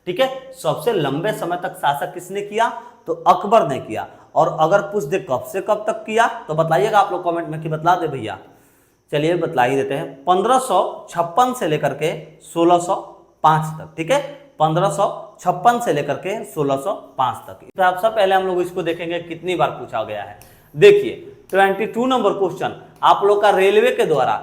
ठीक है, सबसे लंबे समय तक शासक किसने किया, तो अकबर ने किया। और अगर पूछ दे कब से कब तक किया तो बताइएगा आप लोग कमेंट में कि बतला दे भैया। चलिए बतला ही देते हैं, 1556 से लेकर के 1605 तक। ठीक है, 1556 से लेकर के 1605 तक। सबसे पहले हम लोग इसको देखेंगे कितनी बार पूछा गया है। देखिए 22 नंबर क्वेश्चन आप लोग का रेलवे के द्वारा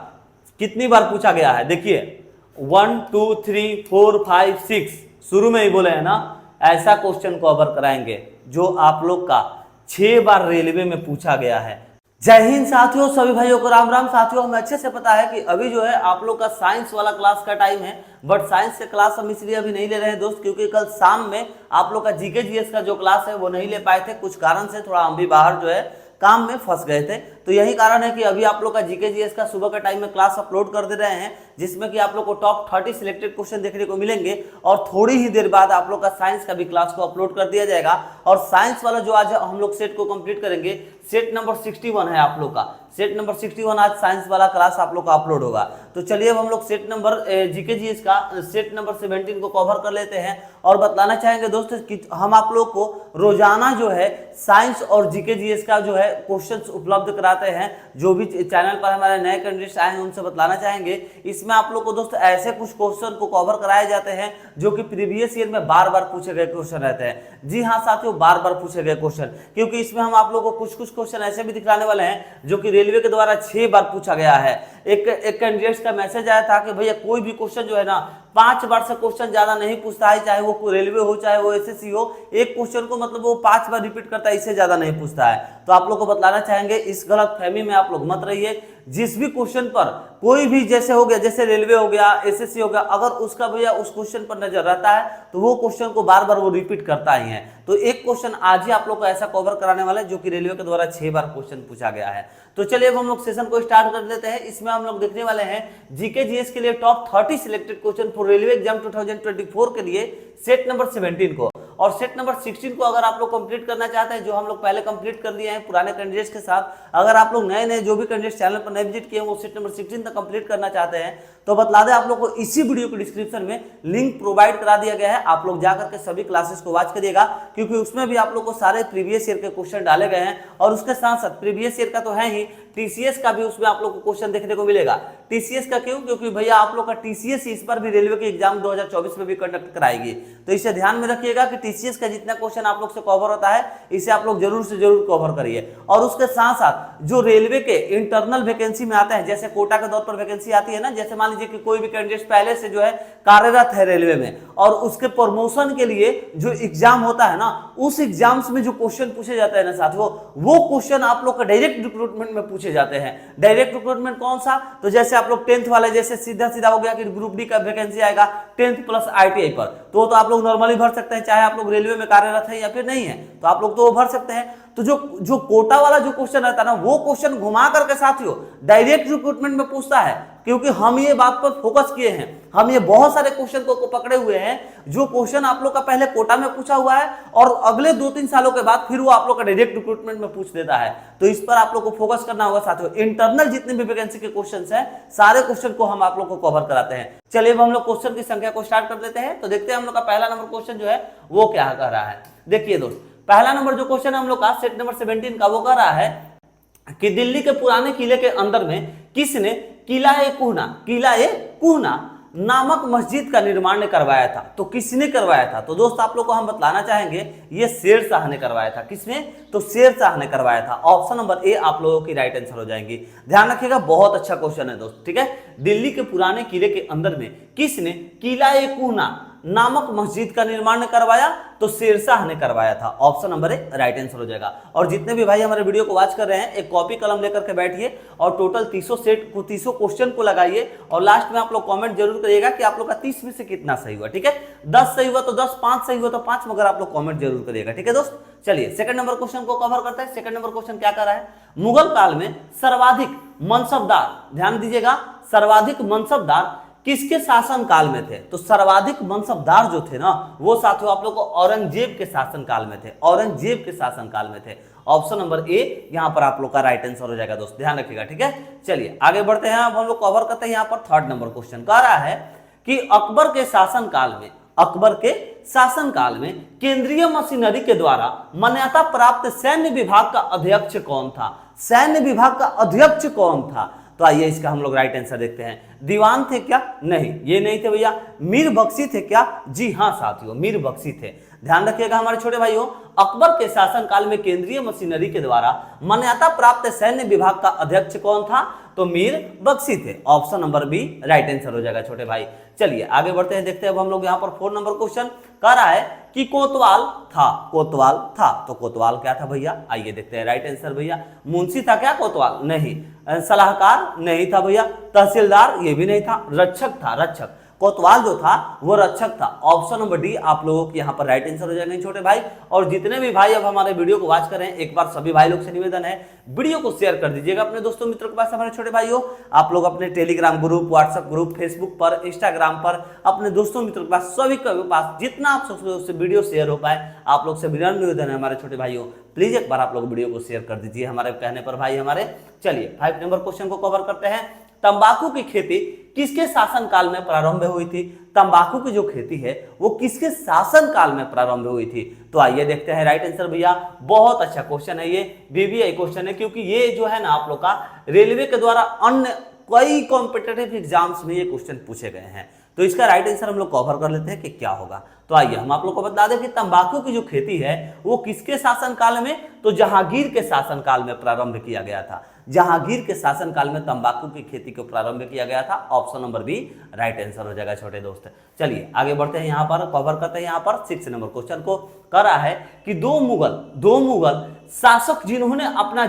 कितनी बार पूछा गया है। देखिए 1 2 3 4 5 6 शुरू में ही बोले हैं ना, ऐसा क्वेश्चन कवर कराएंगे जो आप लोग का 6 बार रेलवे में पूछा गया है। जय हिंद साथियों, सभी भाइयों को राम राम। साथियों हमें अच्छे से पता है कि अभी जो है आप लोग का साइंस वाला क्लास का टाइम है, बट साइंस के क्लास हम इसलिए अभी नहीं ले रहे हैं दोस्त, क्योंकि कल शाम में आप लोग का जीके जीएस का जो क्लास है वो नहीं ले पाए थे कुछ कारण से। थोड़ा हम भी बाहर जो है काम में फंस गए थे, तो यही कारण है कि अभी आप लोग का जीके जीएस का सुबह का टाइम में क्लास अपलोड कर दे रहे हैं, जिसमें कि आप लोग को टॉप 30 सिलेक्टेड क्वेश्चन देखने को मिलेंगे। और थोड़ी ही देर बाद आप लोग का साइंस का भी क्लास को अपलोड कर दिया जाएगा। और साइंस वाला जो आज हम लोग सेट को कंप्लीट करेंगे, सेट नंबर 61 है आप लोग का, सेट नंबर 61 आज साइंस वाला क्लास आप लोग का अपलोड होगा। तो चलिए अब हम लोग सेट नंबर जीके जीएस का सेट नंबर 17 को कवर कर लेते हैं। और बताना चाहेंगे दोस्तों कि हम आप लोग को रोजाना जो है साइंस और जीके जीएस का जो है क्वेश्चंस उपलब्ध कराते हैं। जो भी चैनल पर हमारे नए कैंडिडेट्स आए हैं उनसे बतलाना चाहेंगे, इसमें आप लोग को दोस्तों ऐसे कुछ क्वेश्चन को कवर कराए जाते हैं जो कि प्रीवियस ईयर में बार बार पूछे गए क्वेश्चन रहते हैं। जी हाँ साथियों, बार बार पूछे गए क्वेश्चन, क्योंकि इसमें हम आप लोग को कुछ कुछ क्वेश्चन ऐसे भी दिखलाने वाले हैं जो कि रेलवे के द्वारा 6 बार पूछा गया है। एक कैंडिडेट्स का मैसेज आया था कि भैया कोई भी क्वेश्चन जो है ना 5 बार से क्वेश्चन ज्यादा नहीं पूछता है, चाहे वो रेलवे हो चाहे वो एसएससी हो, एक क्वेश्चन को मतलब वो 5 बार रिपीट करता है, इससे ज्यादा नहीं पूछता है। तो आप लोग को बतलाना चाहेंगे इस गलत फहमी में आप लोग मत रहिए। जिस भी क्वेश्चन पर कोई भी जैसे हो गया, जैसे रेलवे हो गया, एसएससी हो गया, अगर उसका भैया उस क्वेश्चन पर नजर रहता है तो वो क्वेश्चन को बार बार वो रिपीट करता ही है। तो एक क्वेश्चन आज ही आप लोग को ऐसा कवर कराने वाला है जो कि रेलवे के द्वारा 6 बार क्वेश्चन पूछा गया है। तो चलिए अब हम लोग सेशन को स्टार्ट कर देते हैं। इसमें हम लोग देखने वाले हैं जीके जीएस के लिए top 30 selected question for railway exam 2024 के लिए सेट नंबर 17 को। और सेट नंबर 16 को अगर आप लोग कंप्लीट करना चाहते हैं, जो हम लोग पहले कंप्लीट कर दिए हैं पुराने कैंडिडेट्स के साथ, अगर आप लोग नए जो भी कैंडिडेट्स चैनल पर नए विजिट किए हैं वो सेट नंबर 16 तक कंप्लीट करना चाहते हैं, तो बतला दें आप लोग को इसी वीडियो के डिस्क्रिप्शन में लिंक प्रोवाइड करा दिया गया है। आप लोग जाकर के सभी क्लासेस को वॉच करिएगा, क्योंकि उसमें भी आप लोग को सारे प्रीवियस ईयर के क्वेश्चन डाले गए हैं। और उसके साथ साथ प्रीवियस ईयर का तो है ही, टीसीएस का भी उसमें आप लोग को क्वेश्चन देखने को मिलेगा। टीसीएस का क्यों? क्योंकि भैया आप लोग का टीसीएस इस पर भी रेलवे के एग्जाम 2024 में भी कंडक्ट कराएगी। तो इसे ध्यान में रखिएगा कि टीसीएस का जितना क्वेश्चन आप लोग से कवर होता है इसे आप लोग जरूर से जरूर कवर करिए। और उसके साथ साथ जो रेलवे के इंटरनल वैकेंसी में आते हैं, जैसे कोटा के तौर पर वैकेंसी आती है ना, जैसे मान लीजिए कि कोई भी कैंडिडेट पहले से जो है कार्यरत है रेलवे में और उसके प्रमोशन के लिए जो एग्जाम होता है ना, उस एग्जाम्स में जो क्वेश्चन पूछे जाते हैं ना साथियों, वो क्वेश्चन आप लोग का डायरेक्ट रिक्रूटमेंट में पूछे जाते हैं। डायरेक्ट रिक्रूटमेंट कौन सा? तो जैसे आप लोग 10th वाले, जैसे सीधा सीधा हो गया कि ग्रुप डी का वैकेंसी आएगा 10th प्लस आईटीआई पर, तो आप लोग नॉर्मली भर सकते हैं, चाहे आप लोग रेलवे में कार्यरत है या फिर नहीं है, तो आप लोग तो भर सकते हैं। तो जो कोटा वाला जो क्वेश्चन रहता है ना, वो क्वेश्चन घुमा करके साथियों डायरेक्ट रिक्रूटमेंट में पूछता है, क्योंकि हम ये बात पर फोकस किए हैं। हम ये बहुत सारे क्वेश्चन को पकड़े हुए हैं जो क्वेश्चन आप लोग का पहले कोटा में पूछा हुआ है और अगले 2-3 सालों के बाद फिर वो आप लोग का डायरेक्ट रिक्रूटमेंट में पूछ देता है। तो इस पर आप लोग को फोकस करना होगा साथियों। इंटरनल जितने भी वैकेंसी के क्वेश्चंस हैं, सारे क्वेश्चन को हम आप लोग को कवर कराते हैं। चलिए अब हम लोग क्वेश्चन की संख्या को स्टार्ट कर देते हैं। तो देखते हैं हम लोग का पहला नंबर क्वेश्चन जो है वो क्या कह रहा है। देखिए दोस्त, पहला नंबर जो क्वेश्चन हम लोग का सेट नंबर 17 का, वो कह रहा है कि दिल्ली के पुराने किले के अंदर में किसने किला-ए-कुहना नामक मस्जिद का निर्माण करवाया था? तो किसने करवाया था? तो दोस्त आप लोग को हम बतलाना चाहेंगे ये शेर शाह ने करवाया था। किसने? तो शेर शाह ने करवाया था। ऑप्शन नंबर ए आप लोगों की राइट आंसर हो जाएंगी। ध्यान रखिएगा, बहुत अच्छा क्वेश्चन है दोस्त, ठीक है। दिल्ली के पुराने किले के अंदर में किसने किला-ए-कुहना नामक मस्जिद का निर्माण करवाया? तो शेरशाह ने करवाया था। Option number A right answer हो जाएगा। और जितने भी भाई हमारे वीडियो को वॉच कर रहे हैं, एक कॉपी कलम लेकर के बैठिए और टोटल 30 क्वेश्चन को लगाइए और लास्ट में आप लोग कमेंट जरूर करिएगा कि आप लोग का 30 में से कितना सही हुआ, ठीक है। 10 सही हुआ तो 10, 5 सही हुआ तो 5, मगर आप लोग कमेंट जरूर करिएगा, ठीक है दोस्त। चलिए सेकंड नंबर क्वेश्चन को कवर करते हैं। सेकंड नंबर क्वेश्चन क्या कर रहा है? मुगल काल में सर्वाधिक मनसबदार, ध्यान दीजिएगा, सर्वाधिक मनसबदार किसके शासन काल में थे? तो सर्वाधिक मनसबदार जो थे ना, वो साथियों आप लोग को औरंगजेब के शासन काल में थे। औरंगजेब के शासन काल में थे। ऑप्शन नंबर ए यहां पर आप लोग का राइट आंसर हो जाएगा दोस्त, ध्यान रखिएगा, ठीक है। चलिए आगे बढ़ते हैं। अब हम लोग कवर करते हैं यहाँ पर थर्ड नंबर क्वेश्चन। कह रहा है कि अकबर के शासन काल में अकबर के शासनकाल में केंद्रीय मशीनरी के द्वारा मान्यता प्राप्त सैन्य विभाग का अध्यक्ष कौन था? सैन्य विभाग का अध्यक्ष कौन था? तो आइए इसका हम लोग राइट आंसर देखते हैं। दीवान थे क्या? नहीं, ये नहीं थे भैया। मीर बख्शी थे क्या? जी हाँ साथियों, मीर बख्शी थे। ध्यान रखिएगा हमारे छोटे भाइयों, अकबर के शासनकाल में केंद्रीय मशीनरी के द्वारा मान्यता प्राप्त सैन्य विभाग का अध्यक्ष कौन था? तो मीर बख्शी थे। Option number B right answer हो जाएगा छोटे भाई। चलिए आगे बढ़ते हैं, देखते हैं अब हम लोग यहाँ पर 4 नंबर क्वेश्चन कह रहा है कि कोतवाल था। कोतवाल था, तो कोतवाल क्या था भैया? आइए देखते हैं राइट आंसर भैया। मुंशी था क्या कोतवाल? नहीं। सलाहकार नहीं था भैया। तहसीलदार ये भी नहीं था। रक्षक था, रक्षक। कोतवाल जो था वो रक्षक था। ऑप्शन नंबर डी आप लोगों के यहाँ पर राइट आंसर हो जाएंगे छोटे भाई। और जितने भी भाई अब हमारे वीडियो को वॉच कर रहे हैं, एक बार सभी भाई लोग से निवेदन है, वीडियो को शेयर कर दीजिएगा अपने दोस्तों मित्रों के पास। हमारे छोटे भाइयों, आप लोग अपने Telegram group, WhatsApp group, Facebook पर, इंस्टाग्राम पर अपने दोस्तों मित्रों के पास, सभी के पास जितना आप सबसे वीडियो शेयर हो पाए, आप लोग से विनम्र निवेदन है हमारे छोटे भाइयों, प्लीज एक बार आप लोग वीडियो को शेयर कर दीजिए हमारे कहने पर भाई हमारे। चलिए 5 नंबर क्वेश्चन को कवर करते हैं। तंबाकू की खेती किसके शासनकाल में प्रारंभ हुई थी? तंबाकू की जो खेती है वो किसके शासनकाल में प्रारंभ हुई थी? तो आइए देखते हैं राइट आंसर भैया। बहुत अच्छा क्वेश्चन है ये, बीबीआई क्वेश्चन है, क्योंकि ये जो है ना आप लोग का रेलवे के द्वारा अन्य कई कॉम्पिटिटिव एग्जाम्स में ये क्वेश्चन पूछे गए हैं। तो इसका राइट आंसर हम लोग कवर कर लेते हैं कि क्या होगा। तो आइए हम आप लोग को बता दें कि तंबाकू की जो खेती है वो किसके शासनकाल में? तो जहांगीर के शासनकाल में प्रारंभ किया गया था। जहांगीर के शासनकाल में तंबाकू की खेती को प्रारंभ किया गया था। Option number B right answer हो जाएगा छोटे दोस्त। चलिए आगे बढ़ते हैं, यहाँ पर कवर करते हैं यहाँ पर 6 नंबर क्वेश्चन को। कह रहा है कि दो मुगल शासक जिन्होंने अपना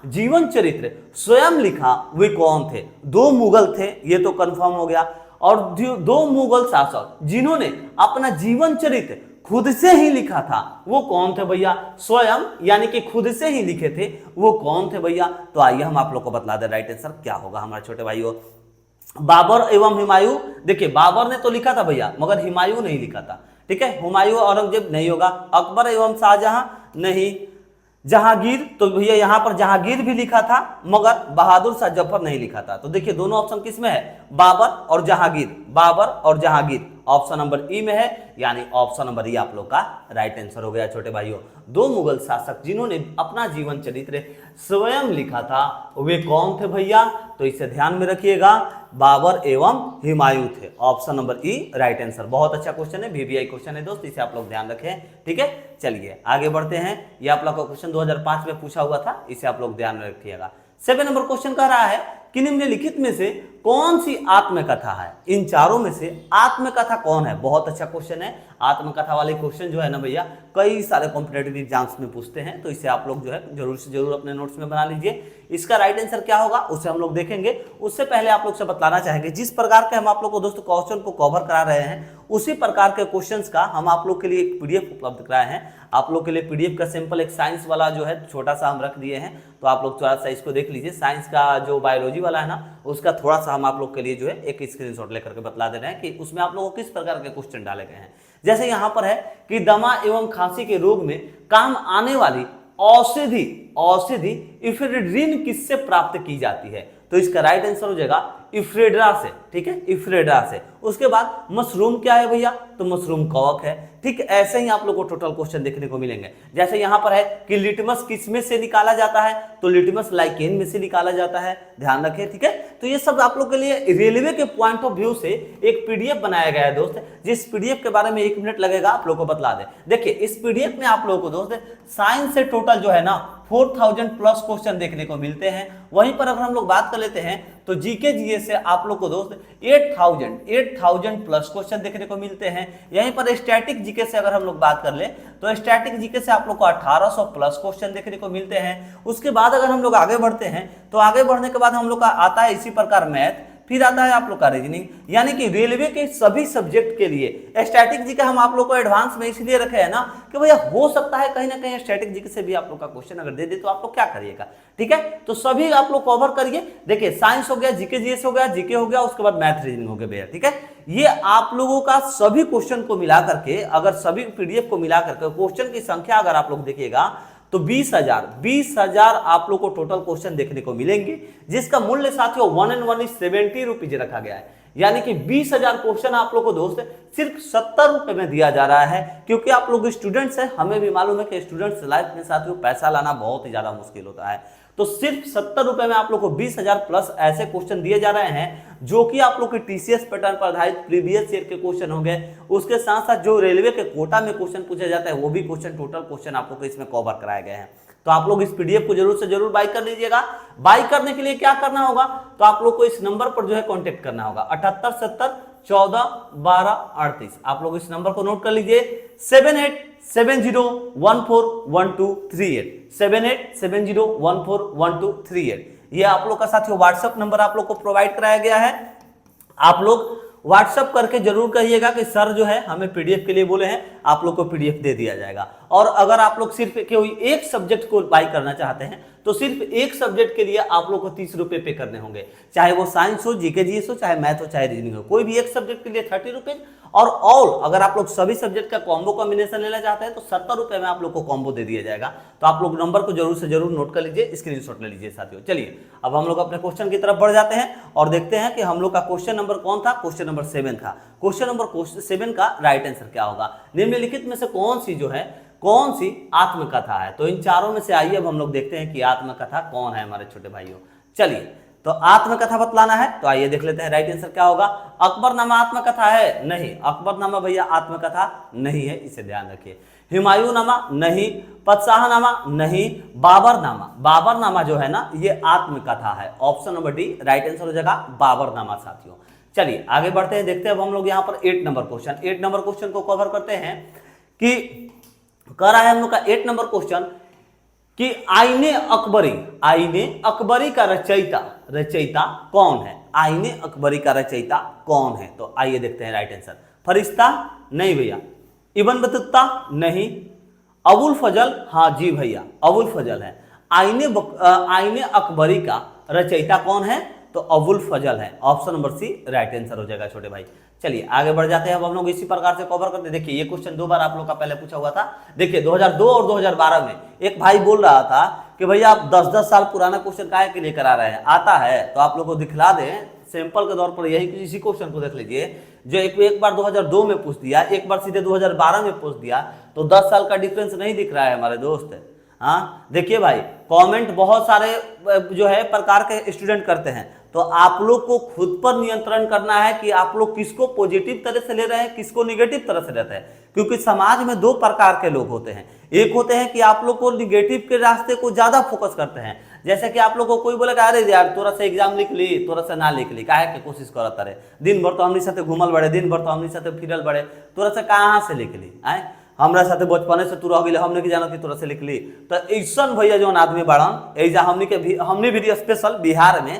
जीवन चरित्र स्वयं लिखा वे कौन थे? 2 मुगल थे, ये तो कंफर्म हो गया। और 2 मुगल शासक जिन्होंने अपना जीवन चरित्र खुद से ही लिखा था, वो कौन थे भैया? स्वयं यानी कि खुद से ही लिखे थे, वो कौन थे भैया? तो आइए हम आप लोग को बता दें राइट आंसर क्या होगा हमारे छोटे भाइयों। बाबर एवं हुमायूं। देखिए बाबर ने तो लिखा था भैया, मगर हुमायूं नहीं लिखा था। ठीक है, हुमायूं औरंगजेब नहीं होगा। अकबर एवं शाहजहां नहीं। जहांगीर, तो भैया यहाँ पर जहांगीर भी लिखा था, मगर बहादुर शाह जफर नहीं लिखा था। तो देखिए दोनों ऑप्शन किस में है? बाबर और जहांगीर, बाबर और जहांगीर ऑप्शन नंबर ई में है, यानी ऑप्शन नंबर ई आप लोग का राइट आंसर हो गया छोटे भाइयों। 2 मुगल शासक जिन्होंने अपना जीवन चरित्र स्वयं लिखा था वे कौन थे भैया? तो इसे ध्यान में रखिएगा, बाबर एवं हुमायूं थे। Option number E right answer. बहुत अच्छा क्वेश्चन है, बीबीआई क्वेश्चन है दोस्त, इसे आप लोग ध्यान रखें। ठीक है, चलिए आगे बढ़ते हैं। ये आप लोग का क्वेश्चन 2005 में पूछा हुआ था, इसे आप लोग ध्यान में रखिएगा। 7 नंबर क्वेश्चन कह रहा है कि निम्नलिखित में से कौन सी आत्मकथा है? इन चारों में से आत्मकथा कौन है? बहुत अच्छा क्वेश्चन है। आत्मकथा वाले क्वेश्चन जो है ना भैया कई सारे कॉम्पिटेटिव एग्जाम्स में पूछते हैं, तो इसे आप लोग जो है जरूर से जरूर अपने नोट्स में बना लीजिए। इसका राइट आंसर क्या होगा उसे हम लोग देखेंगे। उससे पहले आप लोग से बताना चाहेंगे, जिस प्रकार के हम आप लोग को दोस्तों क्वेश्चन को कवर करा रहे हैं, उसी प्रकार के क्वेश्चंस का हम आप लोग के लिए एक पीडीएफ उपलब्ध कराए हैं। आप लोग के लिए पीडीएफ का सैंपल एक साइंस वाला जो है छोटा सा हम रख दिए हैं, तो आप लोग थोड़ा सा इसको देख लीजिए। साइंस का जो बायोलॉजी वाला है ना, उसका थोड़ा सा हम आप लोग के लिए जो है एक स्क्रीनशॉट लेकर के बतला दे रहे हैं कि उसमें आप लोगों को किस प्रकार के क्वेश्चन डाले गए हैं। जैसे यहाँ पर है कि दमा एवं खांसी के रोग में काम आने वाली औषधि इफ्रेड्रिन किससे प्राप्त की जाती है? तो इसका राइट आंसर हो जाएगा इफ्रेड्रा से। ठीक है, इफ्रेड्रा से। उसके बाद मशरूम क्या है भैया? तो मशरूम कवक है। ठीक, ऐसे ही आप लोग को टोटल क्वेश्चन देखने को मिलेंगे। जैसे यहाँ पर है कि लिटमस किस में से निकाला जाता है? तो लिटमस लाइकेन में से निकाला जाता है, ध्यान रखें। ठीक है, तो ये सब आप लोग के लिए रेलवे के पॉइंट ऑफ व्यू से एक पीडीएफ बनाया गया है दोस्त, जिस पीडीएफ के बारे में 1 मिनट लगेगा आप लोग को बतला दे। देखिए इस पीडीएफ में आप लोगों को दोस्त साइंस से टोटल जो है ना 4000 प्लस क्वेश्चन देखने को मिलते हैं। वहीं पर अगर हम लोग बात कर लेते हैं तो जीके जीएस से आप लोग को दोस्त 8000 प्लस क्वेश्चन देखने को मिलते हैं। यहीं पर स्टैटिक जीके से अगर हम लोग बात कर ले तो स्टैटिक जीके से आप लोग को 1800 प्लस क्वेश्चन देखने को मिलते हैं। उसके बाद अगर हम लोग आगे बढ़ते हैं तो आगे बढ़ने के बाद हम लोग का आता है इसी प्रकार मैथ, फिर आता है आप लोग का रीजनिंग, यानी कि रेलवे के सभी सब्जेक्ट के लिए स्टैटिक जीके हम आप लोग को एडवांस में इसलिए रखे हैं ना कि भैया हो सकता है कहीं ना कहीं स्टैटिक जीके से भी आप लोग का क्वेश्चन अगर दे दे तो आप लोग क्या करिएगा। ठीक है, तो सभी आप लोग कवर करिए। देखिए साइंस हो गया, जीके जीएस हो गया, जीके हो गया, उसके बाद मैथ रीजनिंग हो गया भैया। ठीक है, ये आप लोगों का सभी क्वेश्चन को मिला करके, अगर सभी पीडीएफ को मिला करके क्वेश्चन की संख्या अगर आप लोग देखिएगा तो 20,000 आप लोग को टोटल क्वेश्चन देखने को मिलेंगे, जिसका मूल्य साथियों 1 and 1 is 70 रुपीज रखा गया है। यानी कि 20,000 क्वेश्चन आप लोग को दोस्त सिर्फ 70 रुपए में दिया जा रहा है, क्योंकि आप लोग स्टूडेंट्स हैं, हमें भी मालूम है कि स्टूडेंट्स लाइफ में साथियों पैसा लाना बहुत ही ज्यादा मुश्किल होता है। तो सिर्फ 70 रुपए में आप लोग को 20,000 प्लस ऐसे क्वेश्चन दिए जा रहे हैं जो कि आप लोग के टीसीएस पैटर्न पर आधारित प्रीवियस ईयर के क्वेश्चन होंगे। उसके साथ साथ जो रेलवे के कोटा में क्वेश्चन पूछे जाते हैं वो भी क्वेश्चन, टोटल क्वेश्चन आप लोग को इसमें कवर कराए गए हैं। तो आप लोग इस पीडीएफ को जरूर से जरूर बाय कर लीजिएगा। बाय करने के लिए क्या करना होगा, तो आप लोग को इस नंबर पर जो है कांटेक्ट करना होगा 7870141238। आप लोग इस नंबर को नोट कर लीजिए 7870141238, 7870141238। ये आप लोग का साथियों व्हाट्सएप नंबर आप लोग को प्रोवाइड कराया गया है। आप लोग व्हाट्सएप करके जरूर कहिएगा कि सर जो है हमें पीडीएफ के लिए बोले हैं, आप लोग को पीडीएफ दे दिया जाएगा। और अगर आप लोग सिर्फ कोई एक सब्जेक्ट को बाय करना चाहते हैं तो सिर्फ एक सब्जेक्ट के लिए आप लोग को 30 रुपए पे करने होंगे, चाहे वो साइंस हो, जीके जीएस हो, चाहे मैथ हो, चाहे रीजनिंग हो, कोई भी एक सब्जेक्ट के लिए 30 रुपीज। और ऑल अगर आप लोग सभी सब्जेक्ट का कॉम्बो कॉम्बिनेशन लेना चाहते हैं तो 70 रुपए में आप लोग को कॉम्बो दे दिया जाएगा। तो आप लोग नंबर को जरूर से जरूर नोट कर लीजिए, स्क्रीनशॉट ले लीजिए साथियों। चलिए अब हम लोग अपने क्वेश्चन की तरफ बढ़ जाते हैं और देखते हैं कि हम लोग का क्वेश्चन नंबर कौन था। क्वेश्चन नंबर 7 था। क्वेश्चन नंबर 7 का राइट आंसर क्या होगा, निम्नलिखित में से कौन सी आत्मकथा है। तो इन चारों में से आइए अब हम लोग देखते हैं कि आत्मकथा कौन है हमारे छोटे भाइयों। चलिए तो आत्मकथा बतलाना है, तो आइए देख लेते हैं राइट आंसर क्या होगा। अकबरनामा आत्मकथा है? नहीं, अकबरनामा भैया आत्मकथा नहीं है, इसे ध्यान रखिए। हुमायूंनामा नहीं, पतशाहनामा नहीं, बाबरनामा जो है ना ये आत्मकथा है। Option number D right answer हो जाएगा बाबरनामा साथियों। चलिए आगे बढ़ते हैं, देखते हैं अब हम लोग यहाँ पर 8 नंबर क्वेश्चन को कवर करते हैं कि कह रहा है हम लोग का 8 नंबर क्वेश्चन कि आईने अकबरी का रचयिता कौन है। आईने अकबरी का रचयिता कौन है, तो आइए देखते हैं राइट आंसर। फरिश्ता? नहीं भैया। Ibn Battuta? नहीं। अबुल फजल? हाँ जी भैया अबुल फजल है। आईने अकबरी का रचयिता कौन है, तो अबुल फजल है। Option number C right answer हो जाएगा छोटे भाई। चलिए आगे बढ़ जाते हैं, अब हम लोग इसी प्रकार से कवर करते हैं। देखिए ये क्वेश्चन 2 बार आप लोग का पहले पूछा हुआ था। देखिए 2002 और 2012 में एक भाई बोल रहा था कि भैया आप 10-10 साल पुराना क्वेश्चन काहे के लिए करा रहे हैं, आता है तो आप लोग को दिखला दें। सैंपल के तौर पर यही इसी क्वेश्चन को देख लीजिए, जो एक बार 2002 में पूछ दिया, एक बार सीधे 2012 में पूछ दिया, तो 10 साल का डिफरेंस नहीं दिख रहा है हमारे दोस्त। हाँ देखिए भाई, कमेंट बहुत सारे जो है प्रकार के स्टूडेंट करते हैं, तो आप लोग को खुद पर नियंत्रण करना है कि आप लोग किसको पॉजिटिव तरह से ले रहे हैं, किसको निगेटिव तरह से लेते हैं। क्योंकि समाज में 2 प्रकार के लोग होते हैं। एक होते हैं कि आप लोग को निगेटिव के रास्ते को ज्यादा फोकस करते हैं, जैसे कि आप लोग को कोई बोले अरे यार तोरा से एग्जाम लिख ली, तोरा से ना लिख ली, काहे के कोशिश करत रहे, दिन भर तो हमनी साथे घूमल बड़े, दिन भर तो हमनी साथे फिरल बड़े, तोरा से कहाँ से लिख ली, आए हमरा साथे बचपने से तू रह गई, हमने की जाना कि तोरा से लिख ली। तो ऐसा भैया जौन आदमी बाड़न एजा हमने भी स्पेशल बिहार में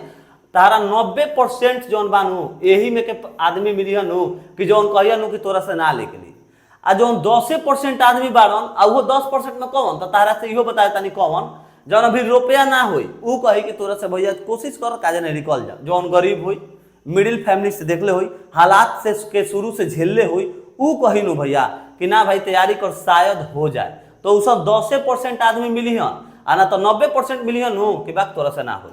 तारा 90% जौन बानू यही में के आदमी मिली हनु कि जौन कहियनु कि तोरा से ना लिख ली, आ जौन 10% आदमी बाड़न आ वो 10% में कौन, तो तारा से इहो बताए तनी कौन जौन अभी रुपया ना होई ऊ कही कि तोरा से भैया कोशिश कर काजे नहीं निकल जा। जौन गरीब हुई, मिडिल फैमिली से देखले हुई, हालात से के शुरू से झेलले हुई, ऊ कही नु भैया कि ना भाई तैयारी कर शायद हो जाए, तो उ सब 10% आदमी मिली हन, आ ना तो 90% मिली हन कि बात तोरा से ना हुई।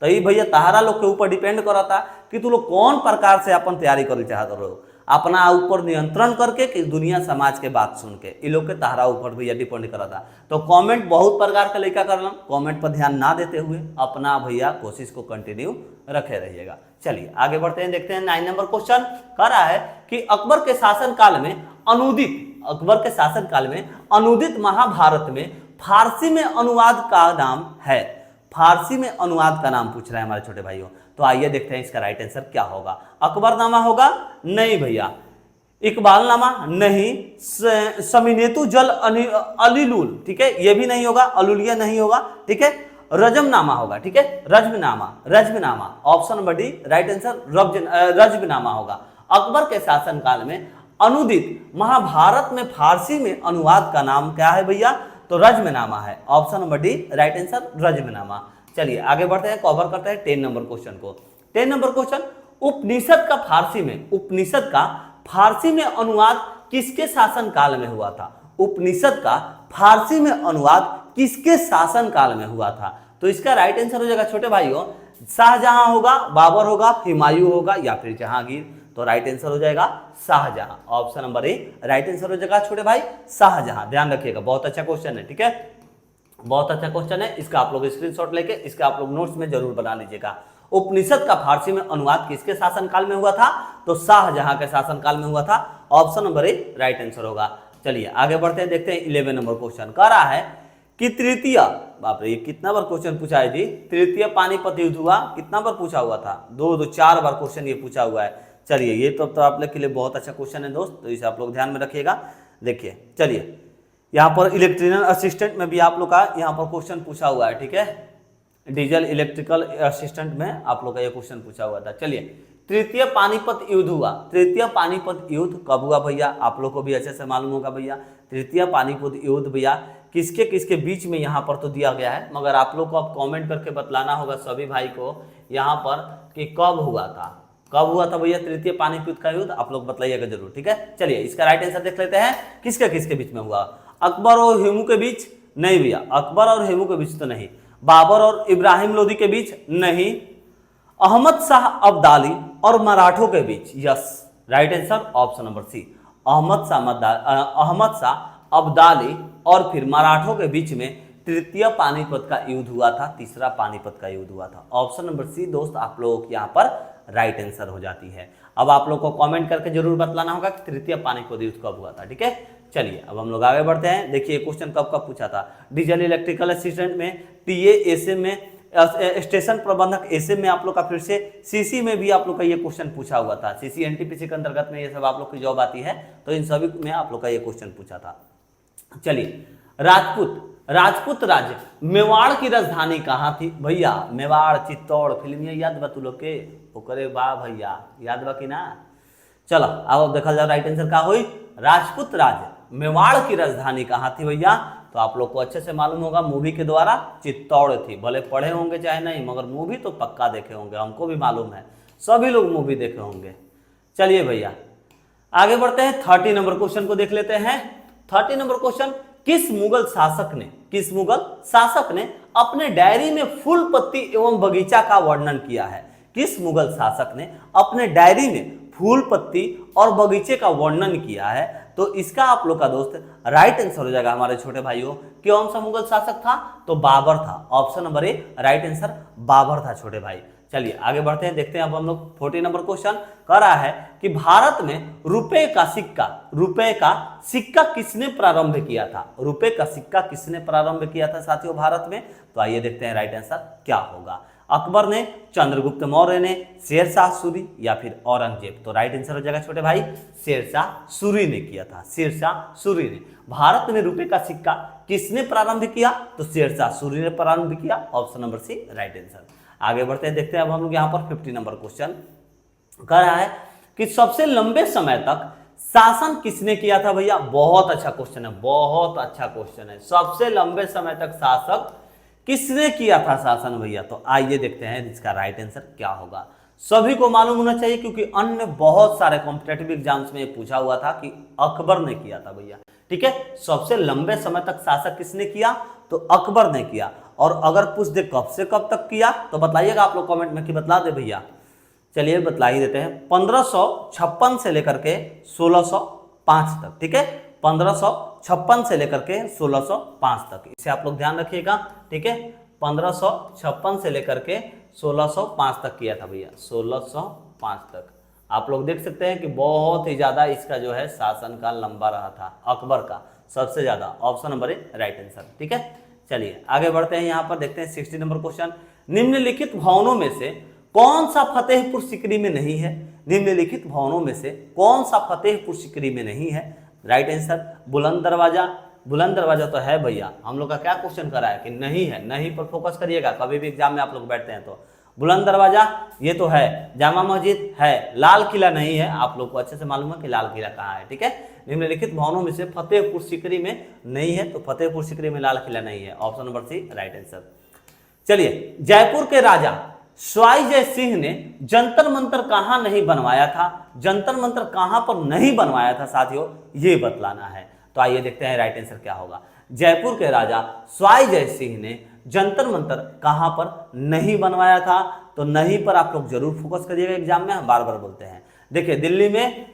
तो ये भैया तहारा लोग के ऊपर डिपेंड करता कि तू लोग कौन प्रकार से अपन तैयारी करे चाहत रहो, अपना ऊपर नियंत्रण करके कि दुनिया समाज के बात सुन के, इ लोग के तहारा ऊपर भैया डिपेंड करता। तो कमेंट बहुत प्रकार का लेकर करना, कमेंट पर ध्यान ना देते हुए अपना भैया कोशिश को कंटिन्यू रखे रहिएगा। चलिए आगे बढ़ते हैं, देखते हैं 9 नंबर क्वेश्चन कह रहा है कि अकबर के शासनकाल में अनुदित महाभारत में फारसी में अनुवाद का नाम है। फारसी में अनुवाद का नाम पूछ रहा है हमारे छोटे भाइयों। तो आइए देखते हैं इसका राइट आंसर क्या होगा। अकबरनामा होगा? नहीं भैया। इकबालनामा? नहीं। समीनेतु जल अलीलुल, ठीक है, ये भी नहीं होगा। अलुलिया नहीं होगा, ठीक है। रजमनामा होगा, ठीक है, Razmnama. Option number D right answer Razmnama होगा। अकबर के शासनकाल में अनुदित महाभारत में फारसी में अनुवाद का नाम क्या है भैया, तो रजमनामा है। Option number D right answer Razmnama. चलिए आगे बढ़ते हैं, कवर करते हैं 10 नंबर क्वेश्चन को। 10 नंबर क्वेश्चन, उपनिषद का फारसी में अनुवाद किसके शासन काल में हुआ था। उपनिषद का फारसी में अनुवाद किसके शासन काल में हुआ था। तो इसका राइट आंसर हो जाएगा छोटे भाइयों शाहजहां होगा, बाबर होगा, हुमायूं होगा या फिर जहांगीर। तो राइट आंसर हो जाएगा Shahjahan. Option number A right answer हो जाएगा छोटे भाई शाहजहां। ध्यान रखिएगा, बहुत अच्छा क्वेश्चन है, ठीक है, बहुत अच्छा क्वेश्चन है। इसका आप लोग स्क्रीनशॉट लेके इसका आप लोग नोट्स में जरूर बना लीजिएगा। उपनिषद का फारसी में अनुवाद किसके शासनकाल में हुआ था? तो शाहजहां के शासनकाल में हुआ था। Option number A right answer होगा। चलिए आगे बढ़ते हैं, देखते हैं 11 नंबर क्वेश्चन। कह रहा है कि तृतीय, बाप रे ये कितना बार क्वेश्चन पूछा है जी, तृतीय पानीपत युद्ध हुआ, कितना बार पूछा हुआ था? 4 बार क्वेश्चन ये पूछा हुआ है। चलिए ये तो आप लोग के लिए बहुत अच्छा क्वेश्चन है दोस्त, तो इसे आप लोग ध्यान में रखिएगा। देखिए चलिए यहाँ पर इलेक्ट्रिकल असिस्टेंट में भी आप लोग का यहाँ पर क्वेश्चन पूछा हुआ है, ठीक है, डीजल इलेक्ट्रिकल असिस्टेंट में आप लोग का ये क्वेश्चन पूछा हुआ था। चलिए तृतीय पानीपत युद्ध हुआ, तृतीय पानीपत युद्ध कब हुआ भैया? आप लोग को भी अच्छे से मालूम होगा भैया। तृतीय पानीपत युद्ध भैया किसके किसके बीच में यहाँ पर तो दिया गया है, मगर आप लोग को अब कमेंट करके बतलाना होगा सभी भाई को यहाँ पर कि कब हुआ था, कब हुआ था भैया तृतीय पानीपत का युद्ध, आप लोग बतलाइएगा जरूर, ठीक है। चलिए इसका राइट आंसर देख लेते हैं, किसके किसके बीच में हुआ? अकबर और हेमू के बीच? नहीं भैया, अकबर और हेमू के बीच तो नहीं। बाबर और इब्राहिम लोदी के बीच? नहीं। अहमद शाह अब्दाली और मराठों के बीच? Yes, right answer option number C, Ahmad Shah Abdali और फिर मराठों के बीच में तृतीय पानीपत का युद्ध हुआ था, तीसरा पानीपत का युद्ध हुआ था। ऑप्शन नंबर सी दोस्त आप लोगों को यहाँ पर राइट आंसर हो जाती है। अब आप लोग को कमेंट करके जरूर बतलाना होगा कि तृतीय पानीपत युद्ध कब हुआ था, ठीक है। चलिए अब हम लोग आगे बढ़ते हैं। देखिए क्वेश्चन कब कब पूछा था? डीजल इलेक्ट्रिकल असिस्टेंट में, टीए एसएम में, स्टेशन प्रबंधक एसएम में आप लोग का, फिर से सीसी में भी आप लोग का ये क्वेश्चन पूछा हुआ था। सीसी एनटीपीसी के अंतर्गत में ये सब आप लोग की जॉब आती है, तो इन सभी में आप लोग का ये क्वेश्चन पूछा था। चलिए राजपूत राज्य मेवाड़ की राजधानी कहाँ थी भैया? मेवाड़, चित्तौड़, फिल्मिया याद बा तू लोग के? ओकरे बा भैया, याद बा कि ना? चलो अब देखा जाए राइट आंसर का हुई, राजपूत राज्य मेवाड़ की राजधानी कहाँ थी भैया? तो आप लोग को अच्छे से मालूम होगा, मूवी के द्वारा चित्तौड़ थी। भले पढ़े होंगे चाहे नहीं, मगर मूवी तो पक्का देखे होंगे, हमको भी मालूम है, सभी लोग मूवी देखे होंगे। चलिए भैया आगे बढ़ते हैं, 30 नंबर क्वेश्चन को देख लेते हैं। 30 नंबर क्वेश्चन, किस मुगल शासक ने अपने डायरी में फूल पत्ती एवं बगीचा का वर्णन किया है? किस मुगल शासक ने अपने डायरी में फूल पत्ती और बगीचे का वर्णन किया है? तो इसका आप लोग का दोस्त राइट आंसर हो जाएगा हमारे छोटे भाइयों, कौन सा मुगल शासक था? तो बाबर था। Option number A right answer Babur था छोटे भाई। चलिए आगे बढ़ते हैं, देखते हैं अब हम लोग 40 नंबर क्वेश्चन। कह रहा है कि भारत में रुपए का सिक्का किसने प्रारंभ किया था? रुपए का सिक्का किसने प्रारंभ किया था साथियों भारत में? तो आइए देखते हैं राइट आंसर क्या होगा। अकबर ने, चंद्रगुप्त मौर्य ने, शेरशाह सूरी या फिर औरंगजेब? तो राइट आंसर हो जाएगा छोटे भाई शेरशाह सूरी ने किया था, शेरशाह सूरी ने। भारत में रुपए का सिक्का किसने प्रारंभ किया? तो शेरशाह सूरी ने प्रारंभ किया। Option number C right answer. आगे बढ़ते हैं, देखते हैं अब हम लोग यहाँ पर 50 नंबर क्वेश्चन। कह रहा है कि सबसे लंबे समय तक शासन किसने किया था भैया? बहुत अच्छा क्वेश्चन है, बहुत अच्छा क्वेश्चन है। सबसे लंबे समय तक शासक किसने किया था शासन भैया? तो आइए देखते हैं इसका राइट आंसर क्या होगा। सभी को मालूम होना चाहिए क्योंकि अन्य बहुत सारे कॉम्पिटेटिव एग्जाम्स में पूछा हुआ था कि अकबर ने किया था भैया, ठीक है। सबसे लंबे समय तक शासक किसने किया? तो अकबर ने किया। और अगर पूछ दे कब से कब तक किया तो बताइएगा आप लोग कमेंट में कि बतला दे भैया। चलिए बतला ही देते हैं, 1556 से लेकर के 1605 तक, ठीक है। 1556 से लेकर के 1605 तक, इसे आप लोग ध्यान रखिएगा, ठीक है। 1556 से लेकर के 1605 तक किया था भैया, 1605 तक। आप लोग देख सकते हैं कि बहुत ही ज्यादा इसका जो है शासनकाल लंबा रहा था अकबर का, सबसे ज्यादा। Option number A right answer, ठीक है। चलिए आगे बढ़ते हैं, यहाँ पर देखते हैं 60 नंबर क्वेश्चन। निम्नलिखित भवनों में से कौन सा फतेहपुर सीकरी में नहीं है? निम्नलिखित भवनों में से कौन सा फतेहपुर सीकरी में नहीं है? राइट आंसर बुलंद दरवाजा। बुलंद दरवाजा तो है भैया, हम लोग का क्या क्वेश्चन करा है कि नहीं है, नहीं पर फोकस करिएगा कभी भी एग्जाम में आप लोग बैठते हैं तो। बुलंद दरवाजा ये तो है, जामा मस्जिद है, लाल किला नहीं है, आप लोग को अच्छे से मालूम है कि लाल किला कहाँ है, ठीक है। निम्नलिखित भवनों में से फतेहपुर सीकरी में नहीं है, तो फतेहपुर सीकरी में लाल किला नहीं है। Option number C right answer. चलिए जयपुर के राजा स्वाई जय सिंह ने जंतर मंतर कहां नहीं बनवाया था? जंतर मंतर कहां पर नहीं बनवाया था साथियों, ये बतलाना है। तो आइए देखते हैं राइट आंसर क्या होगा। जयपुर के राजा स्वाई जय सिंह ने जंतर मंतर कहाँ पर नहीं बनवाया था? तो नहीं पर आप लोग जरूर फोकस करिएगा एग्जाम में, हम बार बार बोलते हैं। देखिए दिल्ली में,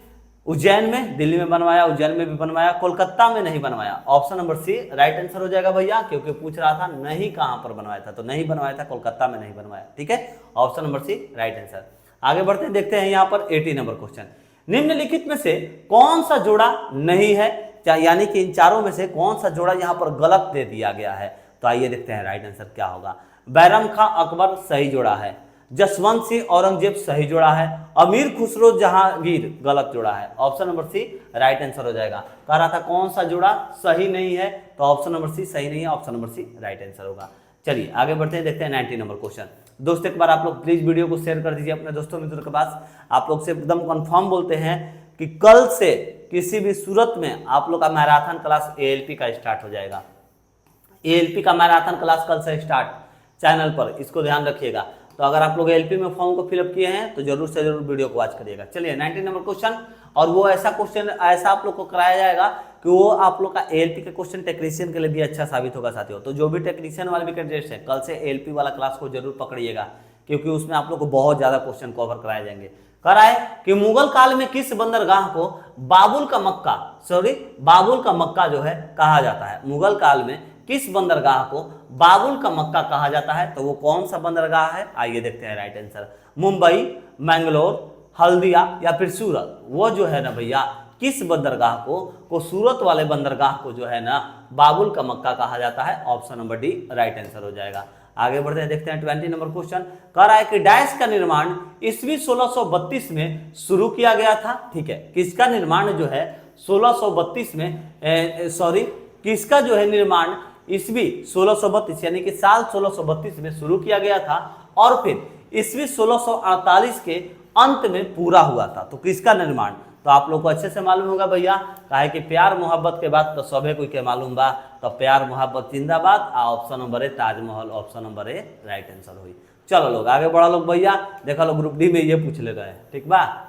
उज्जैन में, दिल्ली में बनवाया, उज्जैन में भी बनवाया, कोलकाता में नहीं बनवाया। Option number C right answer हो जाएगा भैया, क्योंकि पूछ रहा था नहीं कहां पर बनवाया था, तो नहीं बनवाया था, कोलकाता में नहीं बनवाया। ठीक है, option number C right answer. आगे बढ़ते हैं, देखते हैं यहाँ पर 80 नंबर क्वेश्चन। निम्नलिखित में से कौन सा जोड़ा नहीं है, यानी कि इन चारों में से कौन सा जोड़ा यहाँ पर गलत दे दिया गया है? तो आइए देखते हैं राइट आंसर क्या होगा। बैरम खां अकबर सही जोड़ा है, जसवंत सिंह औरंगजेब सही जोड़ा है, अमीर खुसरो जहांगीर गलत जोड़ा है। Option number C right answer हो जाएगा। कह रहा था कौन सा जोड़ा सही नहीं है, तो ऑप्शन नंबर सी सही नहीं है, option number C right answer होगा। चलिए आगे बढ़ते हैं, देखते हैं 90 नंबर क्वेश्चन। दोस्तों एक बार आप लोग प्लीज वीडियो को शेयर कर दीजिए अपने दोस्तों मित्रों के पास। आप लोग से एकदम कंफर्म बोलते हैं कि कल से किसी भी सूरत में आप लोग का मैराथन क्लास एएलपी का स्टार्ट हो जाएगा। एएलपी का मैराथन क्लास कल से स्टार्ट चैनल पर, इसको ध्यान रखिएगा। तो अगर आप लोग एलपी में फॉर्म को फिलअप किए हैं तो जरूर से जरूर वीडियो को वॉच करिएगा। चलिए 90 नंबर क्वेश्चन, और वो ऐसा क्वेश्चन ऐसा आप लोग को कराया जाएगा कि वो आप लोग का एएलपी का क्वेश्चन टेक्नीशियन के लिए भी अच्छा साबित होगा साथियों। तो जो भी टेक्नीशियन वाले भी कैंडिडेट्स हैं, कल से एएलपी वाला क्लास को जरूर पकड़िएगा, क्योंकि उसमें आप लोग को बहुत ज्यादा क्वेश्चन कवर कराए जाएंगे। कराए कि मुगल काल में किस बंदरगाह को बाबुल का मक्का जो है कहा जाता है? मुगल काल में किस बंदरगाह को बाबुल का मक्का कहा जाता है? तो वो कौन सा बंदरगाह है? आइए देखते हैं राइट आंसर। मुंबई, मैंगलोर, हल्दिया या फिर सूरत? वो जो है ना भैया, किस बंदरगाह को सूरत वाले बंदरगाह को जो है ना बाबुल का मक्का कहा जाता है। Option number D right answer हो जाएगा। आगे बढ़ते हैं, देखते हैं 20 नंबर क्वेश्चन। कह रहा है कि डैश का निर्माण ईस्वी 1632 में शुरू किया गया था। ठीक है, किसका निर्माण जो है 1632 में किसका जो है निर्माण ईस्वी 1632 यानी कि साल 1632 में शुरू किया गया था और फिर ईस्वी 1648 के अंत में पूरा हुआ था? तो किसका निर्माण? तो आप लोग को अच्छे से मालूम होगा भैया, काहे कि प्यार मोहब्बत के बाद तो सभे कोई के मालूम बा, तो प्यार मोहब्बत जिंदाबाद। Option number A Taj Mahal, option number A right answer हुई। चलो लोग आगे बढ़ा लोग भैया, देखा लोग ग्रुप डी में ये पूछ ले गए, ठीक बा।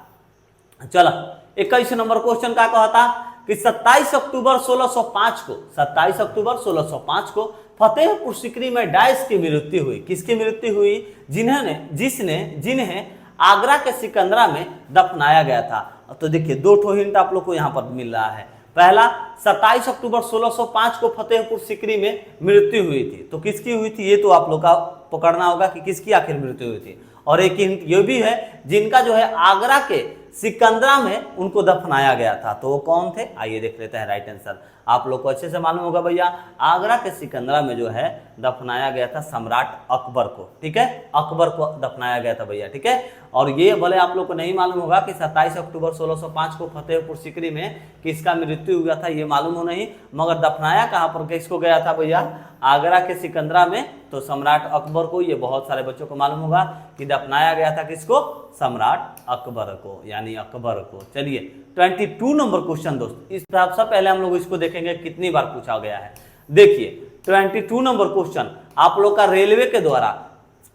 चलो 21 नंबर क्वेश्चन का कहता कि 27 अक्टूबर 1605 को फतेहपुर सीकरी में डैश की मृत्यु हुई। किसकी मृत्यु हुई? जिन्हें आगरा के सिकंदरा में दफनाया गया था। तो देखिए दो ठो हिंट आप लोग को यहाँ पर मिल रहा है। पहला 27 अक्टूबर 1605 को फतेहपुर सीकरी में मृत्यु हुई थी, तो किसकी हुई थी ये तो आप लोग का पकड़ना होगा कि किसकी आखिर मृत्यु हुई थी। और एक हिंट ये भी है, जिनका जो है आगरा के सिकंदरा में उनको दफनाया गया था, तो वो कौन थे? आइए देख लेते हैं राइट आंसर। आप लोग को अच्छे से मालूम होगा भैया, आगरा के सिकंदरा में जो है दफनाया गया था सम्राट अकबर को। ठीक है, अकबर को दफनाया गया था भैया। ठीक है, और ये भले आप लोग को नहीं मालूम होगा कि 27 अक्टूबर 1605 को फतेहपुर सीकरी में किसका मृत्यु हुआ था, ये मालूम हो नहीं, मगर दफनाया कहाँ पर किसको गया था भैया? आगरा के सिकंदरा में। तो सम्राट अकबर को, ये बहुत सारे बच्चों को मालूम होगा कि दफनाया गया था किसको? सम्राट अकबर को, यानी अकबर को। चलिए 22 नंबर क्वेश्चन दोस्त, इस सबसे पहले हम लोग इसको देखेंगे कितनी बार पूछा गया है। देखिए 22 नंबर क्वेश्चन आप लोग का रेलवे के द्वारा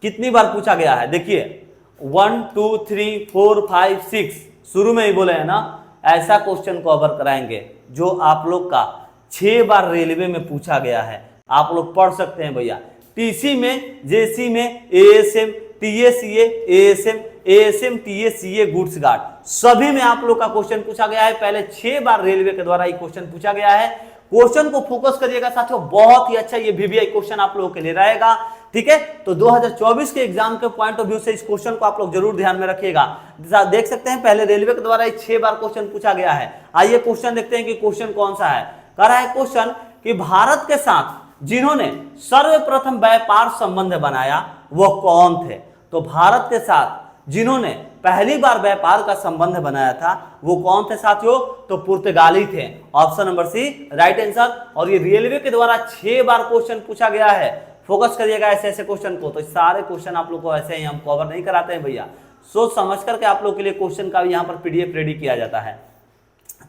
कितनी बार पूछा गया है। देखिए 1 2 3 4 5 6 शुरू में ही बोले हैं ना, ऐसा क्वेश्चन कवर कराएंगे जो आप लोग का 6 बार रेलवे में पूछा गया है। आप लोग पढ़ सकते हैं भैया, टीसी में, जेसी में, एएसएम, टीएसीए, एएसएम, टीएसीए, गुड्स गार्ड, सभी में आप लोग का क्वेश्चन पूछा गया है। पहले 6 बार रेलवे के द्वारा ये क्वेश्चन पूछा गया है। क्वेश्चन को फोकस करिएगा साथियों, बहुत ही अच्छा ये वीवीआई क्वेश्चन आप लोगों के लिए रहेगा। ठीक है, तो 2024 के एग्जाम के पॉइंट ऑफ व्यू से इस क्वेश्चन को आप लोग जरूर ध्यान में रखिएगा। देख सकते हैं पहले रेलवे के द्वारा 6 बार क्वेश्चन पूछा गया है। आइए क्वेश्चन देखते हैं कि क्वेश्चन कौन सा है। कह रहा है क्वेश्चन कि भारत के साथ जिन्होंने सर्वप्रथम व्यापार संबंध बनाया वो कौन थे? तो भारत के साथ जिन्होंने पहली बार व्यापार का संबंध बनाया था वो कौन थे साथियों? तो पुर्तगाली थे। Option number C right answer. और ये रेलवे के द्वारा 6 बार क्वेश्चन पूछा गया है। फोकस करिएगा ऐसे ऐसे क्वेश्चन को, तो सारे क्वेश्चन आप लोग को ऐसे ही हम कवर नहीं कराते हैं भैया, सोच समझ करके आप लोग के लिए क्वेश्चन का भी यहाँ पर पीडीएफ रेडी किया जाता है।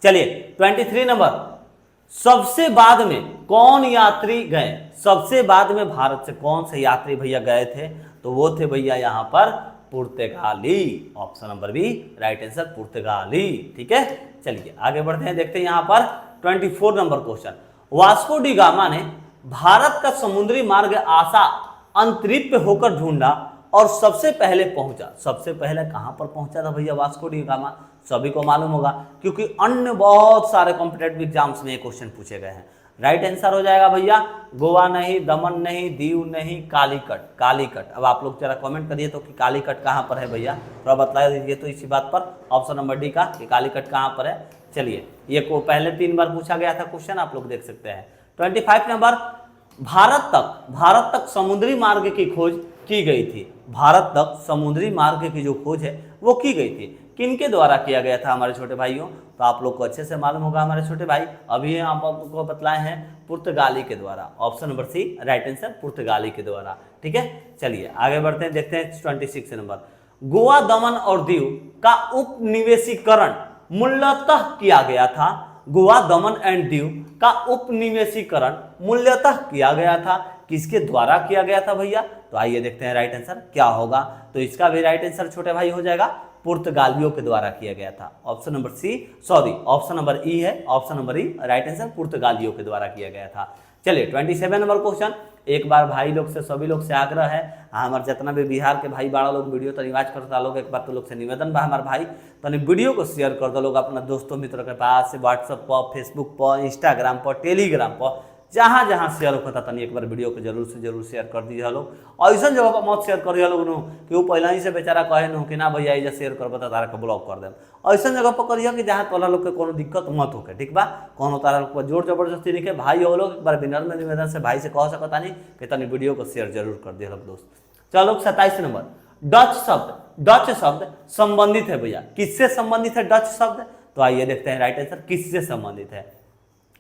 चलिए 23 नंबर, सबसे बाद में कौन यात्री गए? सबसे बाद में भारत से कौन से यात्री भैया गए थे? तो वो थे भैया यहाँ पर पुर्तगाली। Option number B right answer, पुर्तगाली। ठीक है, चलिए आगे बढ़ते हैं, देखते हैं यहाँ पर 24 number question. Vasco D gamma ने भारत का समुद्री मार्ग आशा अंतरिक्ष पे होकर ढूंढा और सबसे पहले पहुंचा। सबसे पहले कहां पर पहुंचा था भैया? वास्को डी गामा, सभी को मालूम होगा क्योंकि अन्य बहुत सारे कॉम्पिटेटिव एग्जाम्स में ये क्वेश्चन पूछे गए हैं। राइट आंसर हो जाएगा भैया गोवा नहीं, दमन नहीं, दीव नहीं, कालीकट। कालीकट, अब आप लोग जरा कमेंट करिए तो कि कालीकट कहाँ पर है भैया, थोड़ा बता दीजिए तो इसी बात पर। ऑप्शन नंबर डी का कि कालीकट कहाँ पर है। चलिए, ये को पहले 3 बार पूछा गया था क्वेश्चन, आप लोग देख सकते हैं। 25 नंबर, भारत तक समुद्री मार्ग की खोज की गई थी। भारत तक समुद्री मार्ग की जो खोज है वो की गई थी, किनके द्वारा किया गया था हमारे छोटे भाइयों? तो आप लोग को अच्छे से मालूम होगा हमारे छोटे भाई, अभी आप आपको बतलाए हैं पुर्तगाली के द्वारा। Option number C right answer, पुर्तगाली के द्वारा। ठीक है, चलिए आगे बढ़ते हैं, देखते हैं 26 नंबर। गोवा, दमन और दीव का उपनिवेशीकरण मूलतः किया गया था। गोवा, दमन एंड दीव का उपनिवेशीकरण मूलतः किया गया था, किसके द्वारा किया गया था भैया? तो आइए देखते हैं राइट आंसर क्या होगा। तो इसका भी राइट आंसर छोटे भाई हो जाएगा पुर्तगालियों के द्वारा किया गया था। Option number C, sorry option number E है, option number E right answer, पुर्तगालियों के द्वारा किया गया था। चलिए 27 नंबर क्वेश्चन। एक बार भाई लोग से, सभी लोग से आग्रह है, हमारे जितना भी बिहार के भाई बाड़ा लोग वीडियो तो रिवाज करता लोग, एक बार तो लोग से निवेदन बा हमारे भाई तनी वीडियो को शेयर कर दो लोग अपना दोस्तों मित्रों के पास, व्हाट्सएप पर, फेसबुक पर, इंस्टाग्राम पर, टेलीग्राम पर, जहाँ जहाँ शेयर होता तनी एक बार वीडियो को जरूर से जरूर शेयर कर दीजिए लोग। ऐसा जगह पर मत शेयर करिए लोग कि वो पहले ही से बेचारा कहे नु कि ना भैया ये शेयर कर बता तारा के ब्लॉक कर देम। ऐसा जगह पर करिए कि जहाँ तोला लोग के कोनो दिक्कत मत होके, ठीक बा? कोनो तारा लोग पर जोर जबरदस्ती नहीं के भाई हो लोग, एक बार विनर में निवेदन से भाई से कह सकता नहीं कि तनी वीडियो को शेयर जरूर कर दिए लोग दोस्त। चलो 27 नंबर, डच शब्द संबंधित है भैया, किससे संबंधित है डच शब्द? तो आइए देखते हैं राइट आंसर किससे संबंधित है।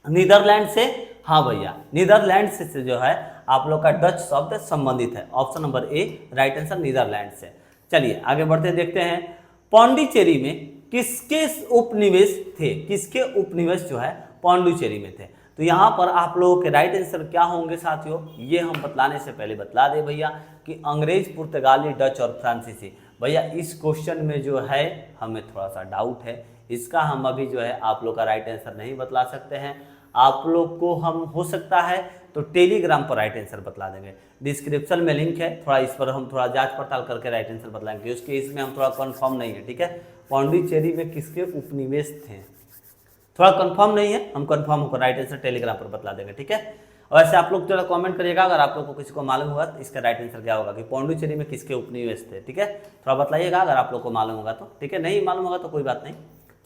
नीदरलैंड से, हाँ भैया नीदरलैंड से जो है आप लोग का डच शब्द संबंधित है। Option number A right answer, Netherland से। चलिए आगे बढ़ते देखते हैं, पौंडीचेरी में किसके उपनिवेश थे? किसके उपनिवेश जो है पौंडीचेरी में थे? तो यहाँ पर आप लोगों के राइट आंसर क्या होंगे साथियों, ये हम बतलाने से पहले बतला दे भैया कि अंग्रेज, पुर्तगाली, डच और फ्रांसीसी। भैया इस क्वेश्चन में जो है हमें थोड़ा सा डाउट है, इसका हम अभी जो है आप लोग का राइट आंसर नहीं बतला सकते हैं। आप लोग को हम हो सकता है तो टेलीग्राम पर राइट आंसर बतला देंगे, डिस्क्रिप्शन में लिंक है, थोड़ा इस पर हम थोड़ा जांच पड़ताल करके राइट आंसर बतलाएंगे, उसके इसमें हम थोड़ा कंफर्म नहीं है। ठीक है, पौंडीचेरी में किसके उपनिवेश थे थोड़ा कंफर्म नहीं है, हम कंफर्म होकर राइट आंसर टेलीग्राम पर बतला देंगे। ठीक है, और ऐसे आप लोग थोड़ा कमेंट करिएगा अगर आप लोग को किसी को मालूम होगा तो इसका राइट आंसर क्या होगा कि पौंडीचेरी में किसके उपनिवेश थे। ठीक है, थोड़ा बतलाइएगा अगर आप लोग को मालूम होगा तो। ठीक है, नहीं मालूम होगा तो कोई बात नहीं।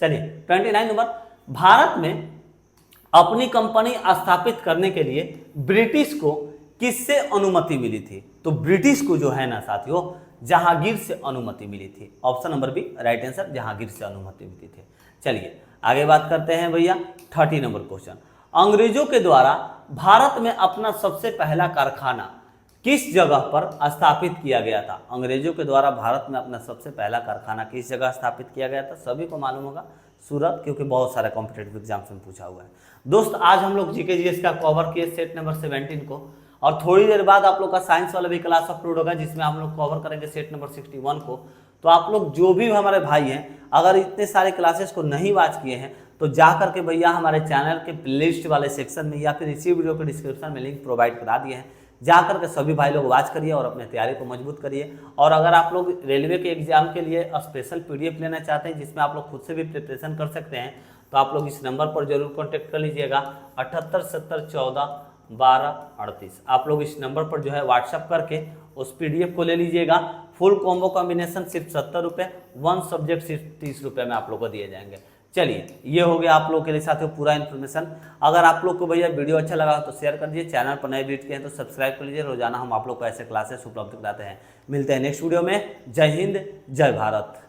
चलिए 29 नंबर, भारत में अपनी कंपनी स्थापित करने के लिए ब्रिटिश को किससे अनुमति मिली थी? तो ब्रिटिश को जो है ना साथियों जहांगीर से अनुमति मिली थी। Option number B right answer, Jahangir से अनुमति मिली थी। चलिए आगे बात करते हैं भैया 30 नंबर क्वेश्चन। अंग्रेजों के द्वारा भारत में अपना सबसे पहला कारखाना किस जगह पर स्थापित किया गया था? अंग्रेजों के द्वारा भारत में अपना सबसे पहला कारखाना किस जगह स्थापित किया गया था? सभी को मालूम होगा सूरत, क्योंकि बहुत सारे कॉम्पिटेटिव एग्जाम्स में पूछा हुआ है। दोस्त आज हम लोग जीके जीएस का कवर किए सेट नंबर 17 को, और थोड़ी देर बाद आप लोग का साइंस वाला भी क्लास अपलोड होगा जिसमें हम लोग कवर करेंगे सेट नंबर 61 को। तो आप लोग जो भी हमारे भाई हैं अगर इतने सारे क्लासेस को नहीं वॉच किए हैं तो जा करके भैया हमारे चैनल के प्लेलिस्ट वाले सेक्शन में या फिर इसी वीडियो के डिस्क्रिप्शन में लिंक प्रोवाइड करा दिए हैं, जा करके सभी भाई लोग वॉच करिए और अपने तैयारी को मजबूत करिए। और अगर आप लोग रेलवे के एग्जाम के लिए स्पेशल पीडीएफ लेना चाहते हैं जिसमें आप लोग खुद से भी प्रिपरेशन कर सकते हैं तो आप लोग इस नंबर पर जरूर कॉन्टेक्ट कर लीजिएगा 78 70 14 12 38। आप लोग इस नंबर पर जो है व्हाट्सअप करके उस पीडीएफ को ले लीजिएगा। फुल कॉम्बो कॉम्बिनेशन सिर्फ 70 रुपये, 1 सब्जेक्ट सिर्फ 30 रुपये में आप लोग को दिए जाएंगे। चलिए ये हो गया आप लोग के लिए साथियों पूरा इन्फॉर्मेशन। अगर आप लोग को भैया वीडियो अच्छा लगा तो शेयर कर दीजिए, चैनल पर नए विजिट किए हैं तो सब्सक्राइब कर लीजिए। रोजाना हम आप लोग को ऐसे क्लासेस उपलब्ध कराते हैं। मिलते हैं नेक्स्ट वीडियो में। जय हिंद, जय भारत।